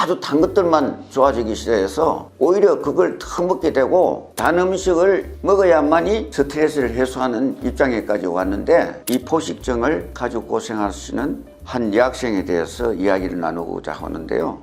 아주 단 것들만 좋아지기 시작해서 오히려 그걸 더 먹게 되고 단 음식을 먹어야만이 스트레스를 해소하는 입장에까지 왔는데, 이 포식증을 가지고 고생하시는 한 여학생에 대해서 이야기를 나누고자 하는데요.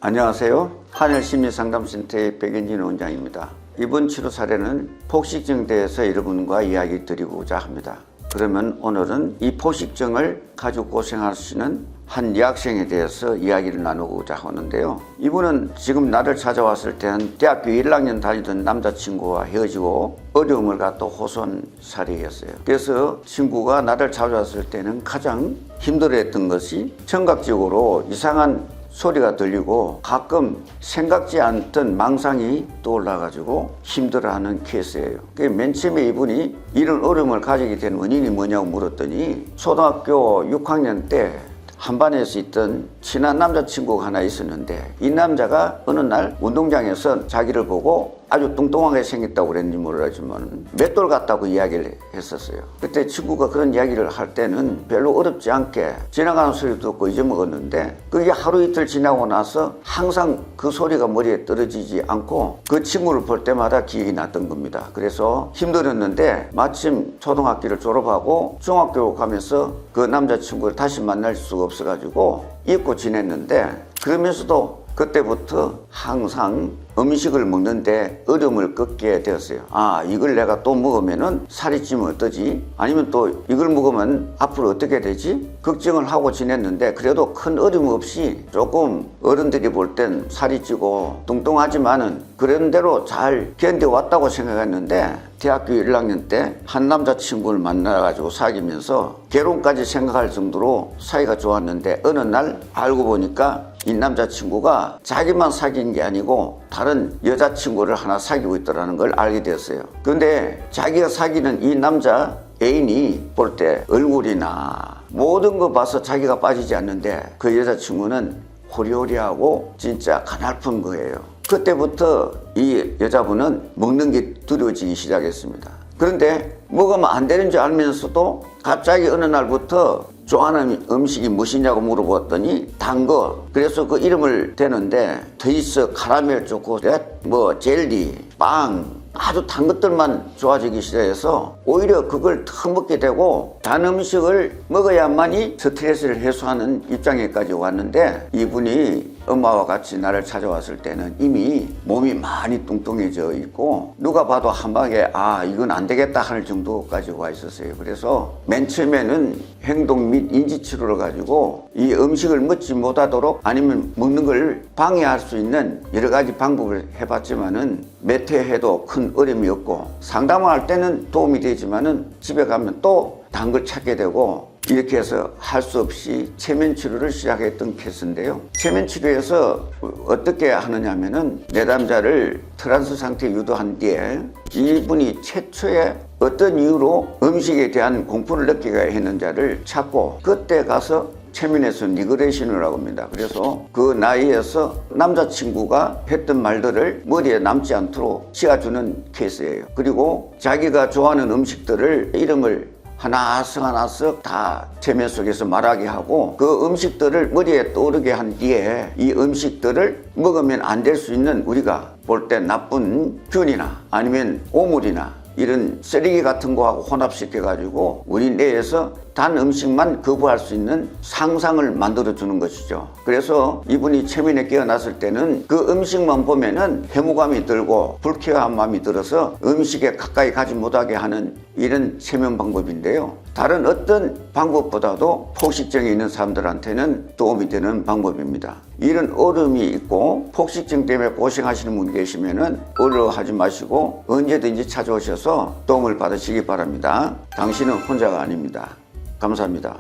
안녕하세요. 하늘심리상담센터의 백연진 원장입니다. 이번 치료 사례는 폭식증에 대해서 여러분과 이야기 드리고자 합니다. 그러면 오늘은 이 포식증을 가지고 고생하시는 한 여학생에 대해서 이야기를 나누고자 하는데요. 이분은 지금 나를 찾아왔을 때는 대학교 1학년 다니던 남자친구와 헤어지고 어려움을 갖고 호소한 사례였어요. 그래서 친구가 나를 찾아왔을 때는 가장 힘들어했던 것이 청각적으로 이상한 소리가 들리고 가끔 생각지 않던 망상이 떠올라가지고 힘들어하는 케이스예요. 맨 처음에 이분이 이런 어려움을 가지게 된 원인이 뭐냐고 물었더니, 초등학교 6학년 때 한 반에서 있던 친한 남자친구가 하나 있었는데, 이 남자가 어느 날 운동장에서 자기를 보고 아주 뚱뚱하게 생겼다고 그랬는지 모르지만 맷돌 같다고 이야기를 했었어요. 그때 친구가 그런 이야기를 할 때는 별로 어렵지 않게 지나가는 소리도 듣고 잊어먹었는데, 그게 하루 이틀 지나고 나서 항상 그 소리가 머리에 떨어지지 않고 그 친구를 볼 때마다 기억이 났던 겁니다. 그래서 힘들었는데 마침 초등학교를 졸업하고 중학교 가면서 그 남자친구를 다시 만날 수가 없어가지고 잊고 지냈는데, 그러면서도 그때부터 항상 음식을 먹는데 어려움을 겪게 되었어요. 이걸 내가 또 먹으면은 살이 찌면 어떠지? 아니면 또 이걸 먹으면 앞으로 어떻게 되지? 걱정을 하고 지냈는데, 그래도 큰 어려움 없이 조금 어른들이 볼 땐 살이 찌고 뚱뚱하지만은 그런 대로 잘 견뎌왔다고 생각했는데, 대학교 1학년 때 한 남자친구를 만나가지고 사귀면서 결혼까지 생각할 정도로 사이가 좋았는데, 어느 날 알고 보니까 이 남자친구가 자기만 사귄 게 아니고 다른 여자친구를 하나 사귀고 있더라는 걸 알게 되었어요. 그런데 자기가 사귀는 이 남자 애인이 볼 때 얼굴이나 모든 거 봐서 자기가 빠지지 않는데, 그 여자친구는 호리호리하고 진짜 가냘픈 거예요. 그때부터 이 여자분은 먹는 게 두려워지기 시작했습니다. 그런데 먹으면 안 되는 줄 알면서도 갑자기 어느 날부터 좋아하는 음식이 무엇이냐고 물어봤더니 단 거. 그래서 그 이름을 대는데 트위스, 카라멜 초콜릿, 젤리, 빵, 아주 단 것들만 좋아지기 시작해서 오히려 그걸 더 먹게 되고 단 음식을 먹어야만이 스트레스를 해소하는 입장에까지 왔는데, 이분이 엄마와 같이 나를 찾아왔을 때는 이미 몸이 많이 뚱뚱해져 있고 누가 봐도 한 방에 이건 안 되겠다 하는 정도까지 와 있었어요. 그래서 맨 처음에는 행동 및 인지 치료를 가지고 이 음식을 먹지 못하도록 아니면 먹는 걸 방해할 수 있는 여러 가지 방법을 해봤지만은 몇 회 해도 큰 어려움이 없고, 상담을 할 때는 도움이 되지만은 집에 가면 또 단 걸 찾게 되고, 이렇게 해서 할 수 없이 체면 치료를 시작했던 케이스인데요. 체면 치료에서 어떻게 하느냐면은 내담자를 트란스 상태에 유도한 뒤에 이분이 최초에 어떤 이유로 음식에 대한 공포를 느끼게 했는지를 찾고, 그때 가서 체면에서 리그레이션을 하고 합니다. 그래서 그 나이에서 남자친구가 했던 말들을 머리에 남지 않도록 지어주는 케이스예요. 그리고 자기가 좋아하는 음식들을 이름을 하나씩 다 체면 속에서 말하게 하고, 그 음식들을 머리에 떠오르게 한 뒤에 이 음식들을 먹으면 안 될 수 있는 우리가 볼 때 나쁜 균이나 아니면 오물이나 이런 쓰레기 같은 거하고 혼합시켜가지고 우리 뇌에서 단 음식만 거부할 수 있는 상상을 만들어주는 것이죠. 그래서 이분이 체면에 깨어났을 때는 그 음식만 보면은 해무감이 들고 불쾌한 마음이 들어서 음식에 가까이 가지 못하게 하는 이런 체면 방법인데요. 다른 어떤 방법보다도 폭식증이 있는 사람들한테는 도움이 되는 방법입니다. 이런 어려움이 있고 폭식증 때문에 고생하시는 분 계시면은 어려워하지 마시고 언제든지 찾아오셔서 도움을 받으시기 바랍니다. 당신은 혼자가 아닙니다. 감사합니다.